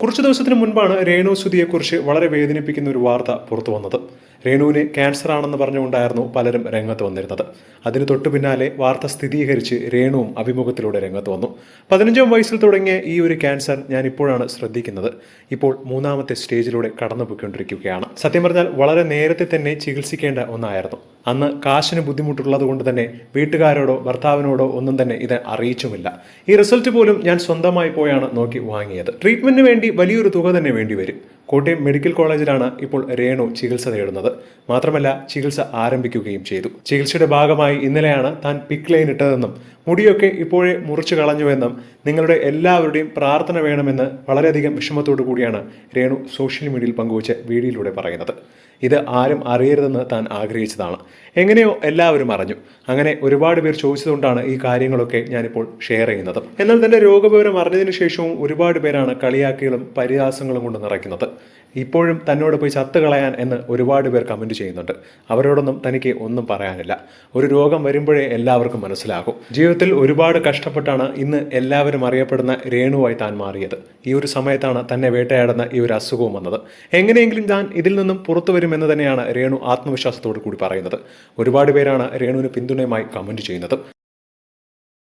കുറച്ചു ദിവസത്തിന് മുൻപാണ് രേണു സുധിയെക്കുറിച്ച് വളരെ വേദനിപ്പിക്കുന്ന ഒരു വാർത്ത പുറത്തു വന്നത്. രേണുവിന് ക്യാൻസർ ആണെന്ന് പറഞ്ഞുകൊണ്ടായിരുന്നു പലരും രംഗത്ത് വന്നിരുന്നത്. അതിന് തൊട്ടു പിന്നാലെ വാർത്ത സ്ഥിരീകരിച്ച് രേണുവും അഭിമുഖത്തിലൂടെ രംഗത്ത് വന്നു. 15ാം വയസ്സിൽ തുടങ്ങിയ ഈ ഒരു ക്യാൻസർ ഞാൻ ഇപ്പോഴാണ് ശ്രദ്ധിക്കുന്നത്. ഇപ്പോൾ 3ാമത്തെ സ്റ്റേജിലൂടെ കടന്നുപോയിക്കൊണ്ടിരിക്കുകയാണ്. സത്യം പറഞ്ഞാൽ വളരെ നേരത്തെ തന്നെ ചികിത്സിക്കേണ്ട ഒന്നായിരുന്നു. അന്ന് കാശിന് ബുദ്ധിമുട്ടുള്ളത് കൊണ്ട് തന്നെ വീട്ടുകാരോടോ ഭർത്താവിനോടോ ഒന്നും തന്നെ ഇത് അറിയിച്ചുമില്ല. ഈ റിസൾട്ട് പോലും ഞാൻ സ്വന്തമായി പോയാണ് നോക്കി വാങ്ങിയത്. ട്രീറ്റ്മെന്റിന് വേണ്ടി വലിയൊരു തുക തന്നെ വേണ്ടിവരും. കോട്ടയം മെഡിക്കൽ കോളേജിലാണ് ഇപ്പോൾ രേണു ചികിത്സ തേടുന്നത്. മാത്രമല്ല ചികിത്സ ആരംഭിക്കുകയും ചെയ്തു. ചികിത്സയുടെ ഭാഗമായി ഇന്നലെയാണ് താൻ പിക്ക് ലൈൻ ഇട്ടതെന്നും മുടിയൊക്കെ ഇപ്പോഴേ മുറിച്ചു കളഞ്ഞുവെന്നും നിങ്ങളുടെ എല്ലാവരുടെയും പ്രാർത്ഥന വേണമെന്ന് വളരെയധികം വിഷമത്തോടു കൂടിയാണ് രേണു സോഷ്യൽ മീഡിയയിൽ പങ്കുവച്ച വീഡിയോയിലൂടെ പറയുന്നത്. ഇത് ആരും അറിയരുതെന്ന് താൻ ആഗ്രഹിച്ചതാണ്. എങ്ങനെയോ എല്ലാവരും അറിഞ്ഞു. അങ്ങനെ ഒരുപാട് പേർ ചോദിച്ചതുകൊണ്ടാണ് ഈ കാര്യങ്ങളൊക്കെ ഞാനിപ്പോൾ ഷെയർ ചെയ്യുന്നത്. എന്നാൽ തന്റെ രോഗവിവരം അറിഞ്ഞതിനു ശേഷവും ഒരുപാട് പേരാണ് കളിയാക്കികളും പരിഹാസങ്ങളും കൊണ്ട് നിറയ്ക്കുന്നത്. ഇപ്പോഴും തന്നോട് പോയി ചത്തുകളയാൻ എന്ന് ഒരുപാട് പേർ കമന്റ് ചെയ്യുന്നുണ്ട്. അവരോടൊന്നും തനിക്ക് ഒന്നും പറയാനില്ല. ഒരു രോഗം വരുമ്പോഴേ എല്ലാവർക്കും മനസ്സിലാകും. ജീവിതത്തിൽ ഒരുപാട് കഷ്ടപ്പെട്ടാണ് ഇന്ന് എല്ലാവരും അറിയപ്പെടുന്ന രേണുവായി താൻ മാറിയത്. ഈ ഒരു സമയത്താണ് തന്നെ വേട്ടയാടുന്ന ഈ ഒരു അസുഖവും വന്നത്. എങ്ങനെയെങ്കിലും താൻ ഇതിൽ നിന്നും പുറത്തു വരുമെന്ന് തന്നെയാണ് രേണു ആത്മവിശ്വാസത്തോടു കൂടി പറയുന്നത്. ഒരുപാട് പേരാണ് രേണുവിന് പിന്തുണയുമായി കമന്റ് ചെയ്യുന്നത്.